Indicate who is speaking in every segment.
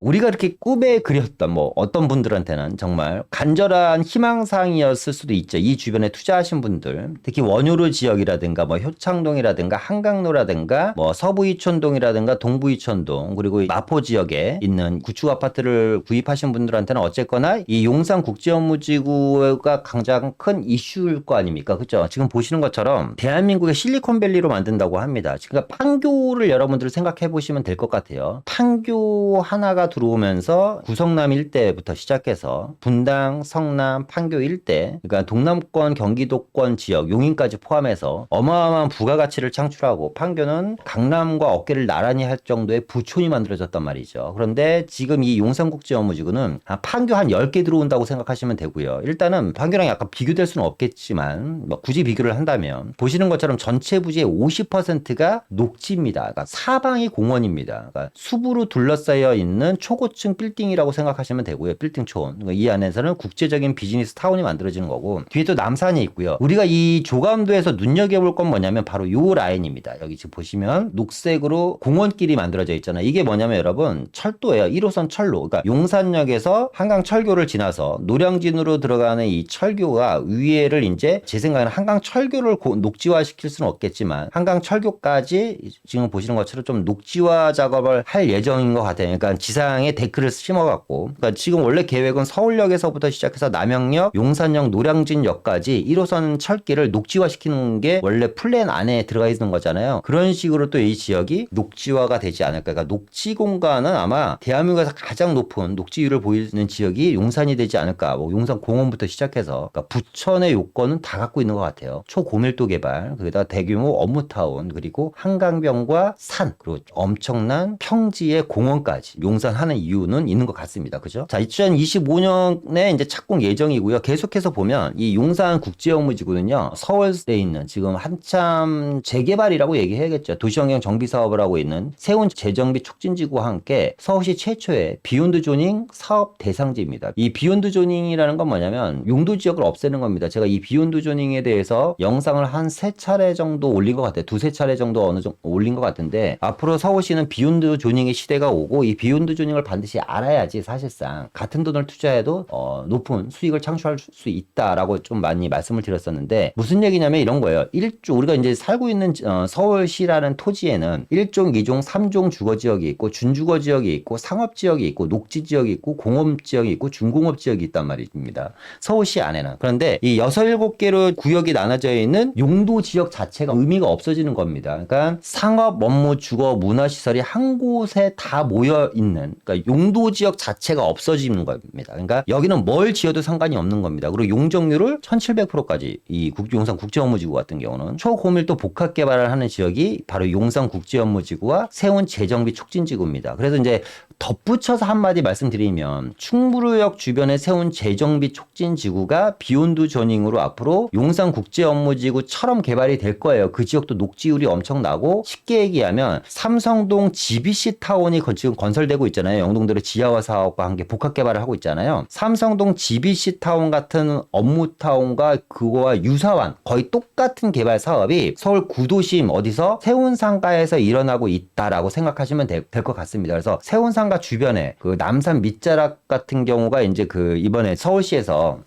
Speaker 1: 우리가 이렇게 꿈에 그렸던 뭐 어떤 분들한테는 정말 간절한 희망사항이었을 수도 있죠. 이 주변에 투자하신 분들, 특히 원효로 지역이라든가 뭐 효창동이라든가 한강로라든가 뭐 서부이촌동이라든가 동부이촌동, 그리고 마포 지역에 있는 구축 아파트를 구입하신 분들한테는 어쨌거나 이 용산국제업무지구가 가장 큰 이슈일 거 아닙니까? 그죠? 지금 보시는 것처럼 대한민국의 실리콘밸리로 만든다고 합니다. 그러니까 판교를 여러분들 생각해 보시면 될 것 같아요. 판교 하나가 들어오면서 구성남 일대부터 시작해서 분당, 성남, 판교 일대, 그러니까 동남권, 경기도권 지역, 용인까지 포함해서 어마어마한 부가가치를 창출하고 판교는 강남과 어깨를 나란히 할 정도의 부촌이 만들어졌단 말이죠. 그런데 지금 이 용산국제업무지구는 판교 한 10개 들어온다고 생각하시면 되고요. 일단은 판교랑 약간 비교될 수는 없겠지만 뭐 굳이 비교를 한다면 보시는 것처럼 전체 부지의 50%가 녹지입니다. 그러니까 사방이 공원입니다. 그러니까 숲으로 둘러싸여 있는 초고층 빌딩이라고 생각하시면 되고요. 빌딩촌. 그러니까 이 안에서는 국제적인 비즈니스 타운이 만들어지는 거고, 뒤에 또 남산이 있고요. 우리가 이 조감도에서 눈여겨볼 건 뭐냐면 바로 요 라인입니다. 여기 지금 보시면 녹색으로 공원길이 만들어져 있잖아요. 이게 뭐냐면 여러분 철도예요. 1호선 철로. 그러니까 용산역에서 한강철교를 지나서 노량진으로 들어가는 이 철교가 위에를 이제 제 생각에는 한강철교를 녹지화 시킬 수는 없겠지만 한강철교까지 지금 보시는 것처럼 좀 녹지화 작업을 할 예정인 것 같아요. 그러니까 지상에 데크를 심어갖고, 그러니까 지금 원래 계획은 서울역에서부터 시작해서 남영역, 용산역, 노량진역까지 1호선 철길을 녹지화시키는 게 원래 플랜 안에 들어가 있는 거잖아요. 그런 식으로 또 이 지역이 녹지화가 되지 않을까. 그러니까 녹지 공간은 아마 대한민국에서 가장 높은 녹지율을 보이는 지역이 용산이 되지 않을까. 뭐 용산 공원부터 시작해서 그러니까 부천의 요건은 다 갖고 있는 것 같아요. 초고밀도 개발, 거기다 대규모 업무타운, 그리고 한강변과 산, 그리고 엄청난 평지의 공원까지 용산하는 이유는 있는 것 같습니다. 그죠? 자, 2025년에 이제 착공 예정이고요. 계속해서 보면 이 용산 국제업무지구는요, 서울에 있는 지금 한참 재개발이라고 얘기해야겠죠. 도시환경 정비 사업을 하고 있는 세운 재정비 촉진지구와 함께 서울시 최초의 비욘드 조닝 사업 대상지입니다. 이 비욘드 조닝이라는 건 뭐냐면 용도 지역을 없애는 겁니다. 제가 이 비욘드 조닝에 대해서 영상을 한 3차례 정도 올린 것 같아요. 2-3차례 정도 어느 정도 올린 것 같은데, 앞으로 서울시는 비욘드 조닝의 시대가 오고 이 비욘드 조닝을 반드시 알아야지 사실상 같은 돈을 투자해도 높은 수익을 창출할 수 있다라고 좀 많이 말씀을 드렸었는데, 무슨 얘기냐면 이런 거예요. 우리가 이제 살고 있는 서울시라는 토지에는 1종, 2종, 3종 주거지역이 있고 준주거지역이 있고 상업지역이 있고 녹지지역이 있고 공업지역이 있고 중공업지역이 있단 말입니다. 서울시 안에는. 그런데 이 6, 7개로 구역이 나눠져 있는 용도지역 자체가 의미가 없어지는 겁니다. 그러니까 상업, 업무, 주거, 문화시설이 한 곳에 다 모여 있는, 그러니까 용도지역 자체가 없어지는 겁니다. 그러니까 여기는 뭘 지어도 상관이 없는 겁니다. 그리고 용적률을 1700%까지, 이 용산 국제업무지구 같은 경우는 초고밀도 복합 개발을 하는 지역이 바로 용산 국제업무지구와 세운 재정비 촉진지구입니다. 그래서 이제 덧붙여서 한마디 말씀드리면 충무로역 주변에 세운 재정비 촉진지구가 비욘드 조닝으로 앞으로 용산국제업무지구처럼 개발이 될 거예요. 그 지역도 녹지율이 엄청나고, 쉽게 얘기하면 삼성동 GBC 타운이 지금 건설되고 있잖아요. 영동도로 지하화 사업과 함께 복합 개발을 하고 있잖아요. 삼성동 GBC 타운 같은 업무타운과 그거와 유사한 거의 똑같은 개발 사업이 서울 구도심 어디서 세운상가에서 일어나고 있다라고 생각하시면 될 것 같습니다. 그래서 세운상가 주변에 그 남산 밑자락 같은 경우가 이제 그 이번에 서울시에서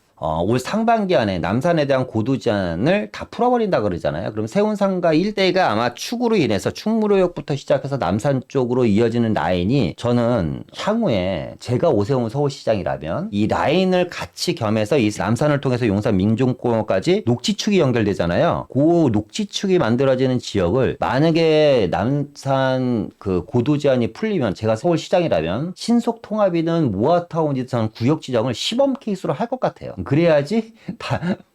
Speaker 1: 올 상반기 안에 남산에 대한 고도 제한을 다 풀어버린다 그러잖아요. 그럼 세운상가 일대가 아마 축으로 인해서 충무로역부터 시작해서 남산 쪽으로 이어지는 라인이, 저는 향후에 제가 오세훈 서울시장이라면 이 라인을 같이 겸해서 이 남산을 통해서 용산 민중공원까지 녹지축이 연결되잖아요. 그 녹지축이 만들어지는 지역을 만약에 남산 그 고도 제한이 풀리면 제가 서울시장이라면 신속 통합이든 모아타운이든 구역 지정을 시범 케이스로 할 것 같아요. 그래야지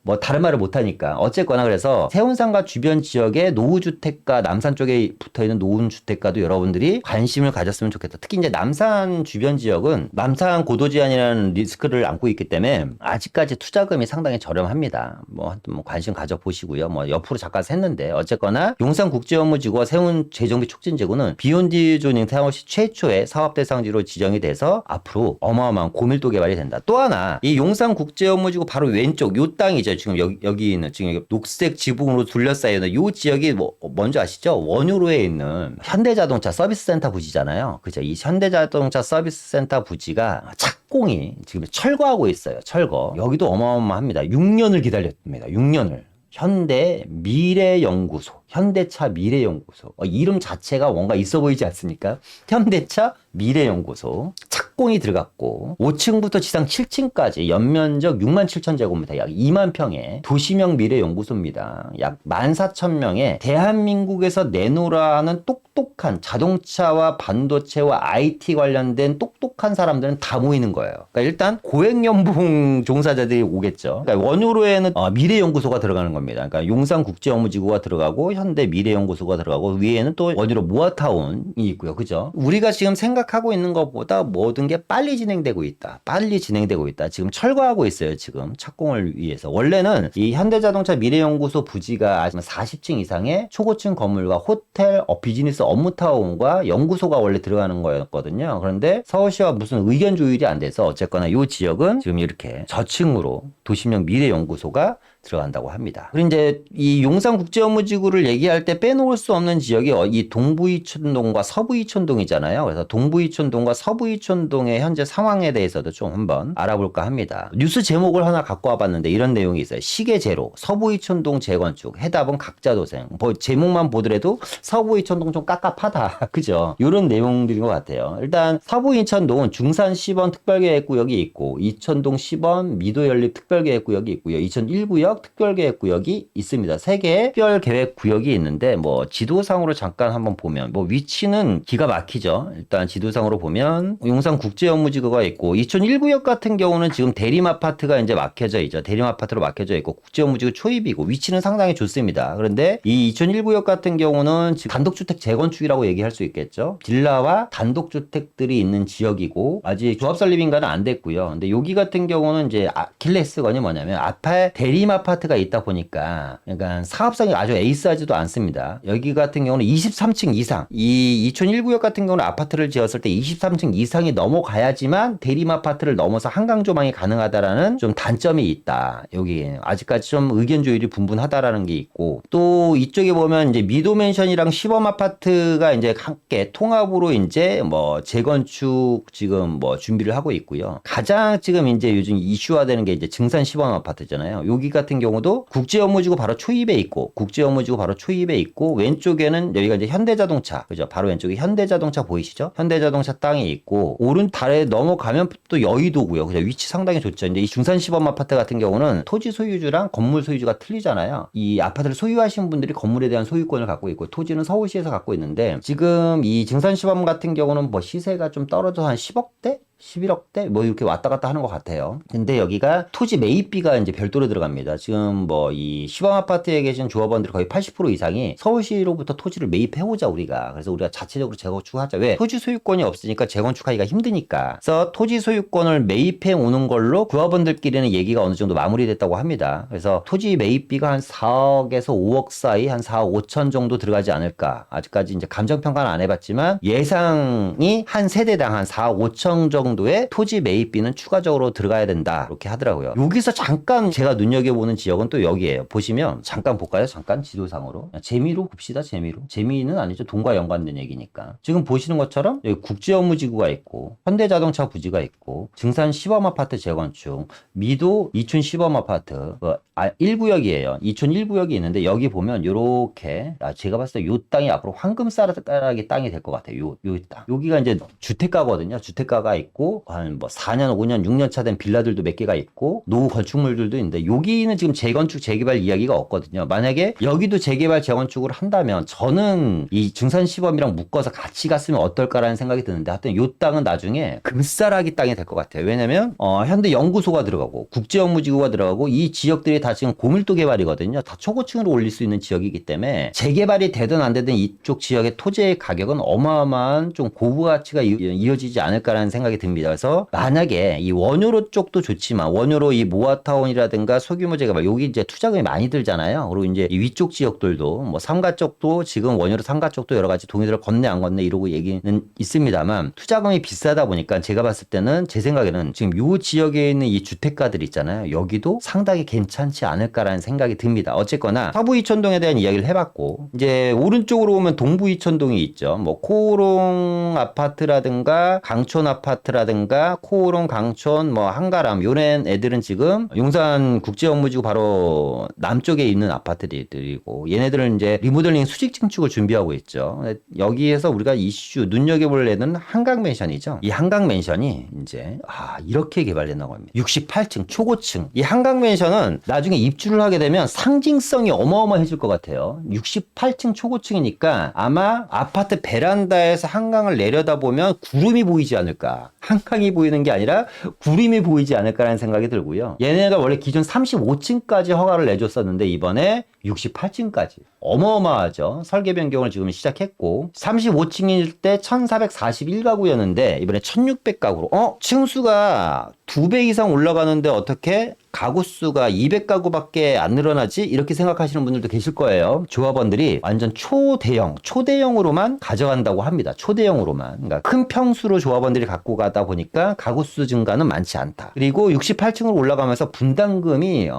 Speaker 1: 뭐 다른 말을 못하니까. 어쨌거나 그래서 세운상가 주변 지역의 노후주택가, 남산 쪽에 붙어있는 노후주택가도 여러분들이 관심을 가졌으면 좋겠다. 특히 이제 남산 주변 지역은 남산 고도 제한이라는 리스크를 안고 있기 때문에 아직까지 투자금이 상당히 저렴합니다. 뭐 관심 가져보시고요. 뭐 옆으로 잠깐 샜는데, 어쨌거나 용산국제업무지구와 세운 재정비 촉진지구는 비욘드 조닝 타운시 최초의 사업 대상지로 지정이 돼서 앞으로 어마어마한 고밀도 개발이 된다. 또 하나, 이 용산국제업무지구 바로 왼쪽 요 땅이죠. 보세요. 지금 여기 있는 지금 여기 녹색 지붕으로 둘러싸여 있는 이 지역이 뭔지 아시죠? 원효로에 있는 현대자동차 서비스센터 부지잖아요. 그죠? 이 현대자동차 서비스센터 부지가 착공이 지금 철거하고 있어요. 철거. 여기도 어마어마합니다. 6년을 기다렸습니다. 6년을. 현대 미래연구소, 현대차 미래연구소. 이름 자체가 뭔가 있어 보이지 않습니까? 현대차 미래연구소. 착공이 들어갔고 5층부터 지상 7층까지 연면적 6만 7천 제곱미터, 약 2만 평의 도시명 미래연구소입니다. 약 14,000명의 대한민국에서 내놓으라 하는 똑똑한 자동차와 반도체와 IT 관련된 똑똑한 사람들은 다 모이는 거예요. 그러니까 일단 고액연봉 종사자들이 오겠죠. 그러니까 원효로에는 미래연구소가 들어가는 겁니다. 그러니까 용산국제업무지구가 들어가고 현대 미래연구소가 들어가고 위에는 또 원효로 모아타운이 있고요. 그죠? 우리가 지금 생각하고 있는 것보다 모든 게 빨리 진행되고 있다. 빨리 진행되고 있다. 지금 철거하고 있어요. 지금 착공을 위해서. 원래는 이 현대자동차 미래연구소 부지가 40층 이상의 초고층 건물과 호텔, 비즈니스 업무타운과 연구소가 원래 들어가는 거였거든요. 그런데 서울시와 무슨 의견 조율이 안 돼서 어쨌거나 이 지역은 지금 이렇게 저층으로 도시명 미래연구소가 들어간다고 합니다. 그리고 이제 이 용산국제업무지구를 얘기할 때 빼놓을 수 없는 지역이 이 동부이촌동과 서부이촌동이잖아요. 그래서 동부이촌동과 서부이촌동의 현재 상황에 대해서도 좀 한번 알아볼까 합니다. 뉴스 제목을 하나 갖고 와봤는데 이런 내용이 있어요. 시계 제로, 서부이촌동 재건축, 해답은 각자 도생. 뭐 제목만 보더라도 서부이촌동 좀 깝깝하다. 그죠? 이런 내용들인 것 같아요. 일단 서부이촌동은 중산 10원 특별계획구역이 있고 이촌동 10원 미도연립 특별계획구역이 있고요. 이촌 1구역 특별계획구역이 있습니다. 3개의 특별계획구역이 있는데 뭐 지도상으로 잠깐 한번 보면 뭐 위치는 기가 막히죠. 일단 지도상으로 보면 용산국제업무지구가 있고 이촌 1구역 같은 경우는 지금 대림아파트가 이제 막혀져 있죠. 대림아파트로 막혀져 있고 국제업무지구 초입이고 위치는 상당히 좋습니다. 그런데 이 이촌 1구역 같은 경우는 지금 단독주택 재건축이라고 얘기할 수 있겠죠. 빌라와 단독주택들이 있는 지역이고 아직 조합설립인가는 안 됐고요. 근데 여기 같은 경우는 이제 아킬레스건이 뭐냐면 앞에 대림아파트가 있다 보니까 그러니까 사업성이 아주 에이스하지도 않습니다. 여기 같은 경우는 23층 이상, 이 이촌 1구역 같은 경우는 아파트를 지었을 때 23층 이상이 넘어가야지만 대림아파트를 넘어서 한강 조망이 가능하다라는 좀 단점이 있다. 여기 아직까지 좀 의견 조율이 분분하다라는 게 있고 또 이쪽에 보면 이제 미도맨션이랑 시범아파트가 이제 함께 통합으로 이제 뭐 재건축 지금 뭐 준비를 하고 있고요. 가장 지금 이제 요즘 이슈화되는 게 이제 증산 시범아파트잖아요. 여기 같은 경우도 국제업무지구 바로 초입에 있고 국제업무지구 바로 초입에 있고 왼쪽에는 여기가 이제 현대자동차, 그죠? 바로 왼쪽에 현대자동차 보이시죠? 현대자동차 땅이 있고 오른 달에 넘어가면 또 여의도고요. 그죠? 위치 상당히 좋죠. 이제 이 중산 시범 아파트 같은 경우는 토지 소유주랑 건물 소유주가 틀리잖아요. 이 아파트를 소유하신 분들이 건물에 대한 소유권을 갖고 있고 토지는 서울시에서 갖고 있는데 지금 이 증산 시범 같은 경우는 뭐 시세가 좀 떨어져서 한 10억대? 11억대? 뭐 이렇게 왔다 갔다 하는 것 같아요. 근데 여기가 토지 매입비가 이제 별도로 들어갑니다. 지금 뭐 이 시범 아파트에 계신 조합원들 거의 80% 이상이 서울시로부터 토지를 매입해오자 우리가. 그래서 우리가 자체적으로 재건축하자. 왜? 토지 소유권이 없으니까 재건축하기가 힘드니까. 그래서 토지 소유권을 매입해 오는 걸로 조합원들끼리는 얘기가 어느 정도 마무리됐다고 합니다. 그래서 토지 매입비가 한 4억에서 5억 사이 한 4억 5천 정도 들어가지 않을까. 아직까지 이제 감정평가는 안 해봤지만 예상이 한 세대당 한 4억 5천 정도의 토지 매입비는 추가적으로 들어가야 된다. 이렇게 하더라고요. 여기서 잠깐 제가 눈여겨보는 지역은 또 여기에요. 보시면 잠깐 볼까요? 잠깐 지도상으로. 재미로 봅시다. 재미로. 재미는 아니죠. 돈과 연관된 얘기니까. 지금 보시는 것처럼 여기 국제업무지구가 있고 현대자동차 부지가 있고 증산 시범아파트 재건축 미도 이촌 시범아파트 1구역이에요. 이촌 1구역이 있는데 여기 보면 요렇게 제가 봤을 때 요 땅이 앞으로 황금싸라기 땅이 될 것 같아요. 요 땅. 여기가 이제 주택가거든요. 주택가가 있고 한 뭐 4년, 5년, 6년 차 된 빌라들도 몇 개가 있고 노후 건축물들도 있는데 여기는 지금 재건축, 재개발 이야기가 없거든요. 만약에 여기도 재개발, 재건축을 한다면 저는 이 증산시범이랑 묶어서 같이 갔으면 어떨까라는 생각이 드는데 하여튼 요 땅은 나중에 금싸라기 땅이 될 것 같아요. 왜냐면 현대연구소가 들어가고 국제업무지구가 들어가고 이 지역들이 다 지금 고밀도 개발이거든요. 다 초고층으로 올릴 수 있는 지역이기 때문에 재개발이 되든 안 되든 이쪽 지역의 토지의 가격은 어마어마한 좀 고부가치가 이어지지 않을까라는 생각이 듭니다. 듭니다. 그래서 만약에 이 원효로 쪽도 좋지만 원효로 이 모아타운이라든가 소규모 재개발 여기 이제 투자금이 많이 들잖아요. 그리고 이제 이 위쪽 지역들도 뭐 삼가 쪽도 지금 원효로 삼가 쪽도 여러 가지 동의들을 건네 안 건네 이러고 얘기는 있습니다만 투자금이 비싸다 보니까 제가 봤을 때는 제 생각에는 지금 요 지역에 있는 이 주택가들 있잖아요. 여기도 상당히 괜찮지 않을까라는 생각이 듭니다. 어쨌거나 서부 이촌동에 대한 이야기를 해봤고 이제 오른쪽으로 오면 동부 이촌동이 있죠. 뭐 코오롱 아파트라든가 강촌 아파트라든가 코오롱 강촌 뭐 한가람 요런 애들은 지금 용산 국제업무지구 바로 남쪽에 있는 아파트들이고 얘네들은 이제 리모델링 수직 증축을 준비하고 있죠. 여기에서 우리가 이슈 눈여겨볼 애는 한강맨션이죠. 이 한강맨션이 이제 이렇게 개발된다고 합니다. 68층 초고층. 이 한강맨션은 나중에 입주를 하게 되면 상징성이 어마어마해질 것 같아요. 68층 초고층이니까 아마 아파트 베란다에서 한강을 내려다보면 구름이 보이지 않을까. 한강이 보이는 게 아니라 구름이 보이지 않을까라는 생각이 들고요. 얘네가 원래 기존 35층까지 허가를 내줬었는데 이번에 68층까지. 어마어마하죠. 설계 변경을 지금 시작했고 35층일 때 1441가구였는데 이번에 1600가구로 층수가 2배 이상 올라가는데 어떻게 가구 수가 200가구밖에 안 늘어나지? 이렇게 생각하시는 분들도 계실 거예요. 조합원들이 완전 초대형으로만 가져간다고 합니다. 초대형으로만. 그러니까 큰 평수로 조합원들이 갖고 가다 보니까 가구 수 증가는 많지 않다. 그리고 68층으로 올라가면서 분담금이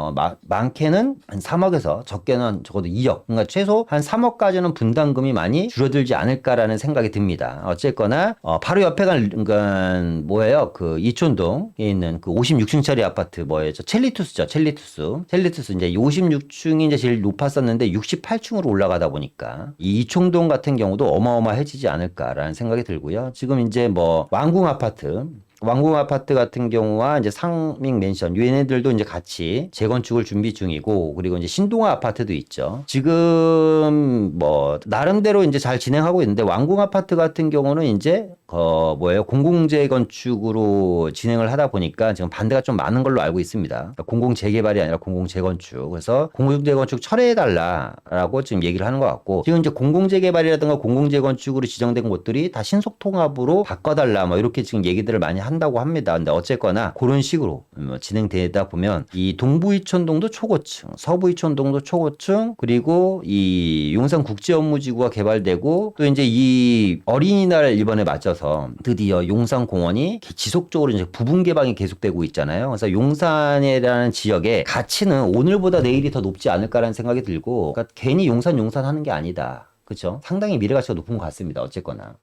Speaker 1: 많게는 한 3억에서 적게는 적어도 2억. 그러니까 최소 한 3억까지는 분담금이 많이 줄어들지 않을까라는 생각이 듭니다. 어쨌거나 바로 옆에가 뭐예요? 그 이촌동에 있는 그 56층짜리 아파트 뭐였죠? 첼리투스죠. 첼리투스 이제 56층이 이제 제일 높았었는데 68층으로 올라가다 보니까 이 이촌동 같은 경우도 어마어마해지지 않을까라는 생각이 들고요. 지금 이제 뭐 왕궁 아파트 같은 경우와 이제 상밍 맨션 얘네들도 이제 같이 재건축을 준비 중이고 그리고 이제 신동아 아파트도 있죠. 지금 뭐 나름대로 이제 잘 진행하고 있는데 왕궁 아파트 같은 경우는 이제 공공재건축으로 진행을 하다 보니까 지금 반대가 좀 많은 걸로 알고 있습니다. 그러니까 공공재개발이 아니라 공공재건축. 그래서 공공재건축 철회해달라라고 지금 얘기를 하는 것 같고 지금 이제 공공재개발이라든가 공공재건축으로 지정된 곳들이 다 신속통합으로 바꿔달라 뭐 이렇게 지금 얘기들을 많이 한다고 합니다. 근데 어쨌거나 그런 식으로 진행되다 보면 이 동부이촌동도 초고층, 서부이촌동도 초고층 그리고 이 용산국제업무지구가 개발되고 또 이제 이 어린이날 이번에 맞춰서 드디어 용산공원이 지속적으로 이제 부분 개방이 계속되고 있잖아요. 그래서 용산이라는 지역의 가치는 오늘보다 내일이 더 높지 않을까라는 생각이 들고 그러니까 괜히 용산 하는 게 아니다. 그렇죠? 상당히 미래가치가 높은 것 같습니다. 어쨌거나.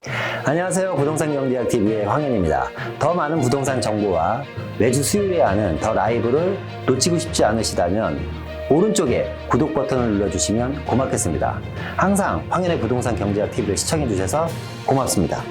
Speaker 1: 안녕하세요. 부동산 경제학 TV의 황현입니다. 더 많은 부동산 정보와 매주 수요일에 하는 더 라이브를 놓치고 싶지 않으시다면 오른쪽에 구독 버튼을 눌러주시면 고맙겠습니다. 항상 황현의 부동산 경제학 TV를 시청해 주셔서 고맙습니다.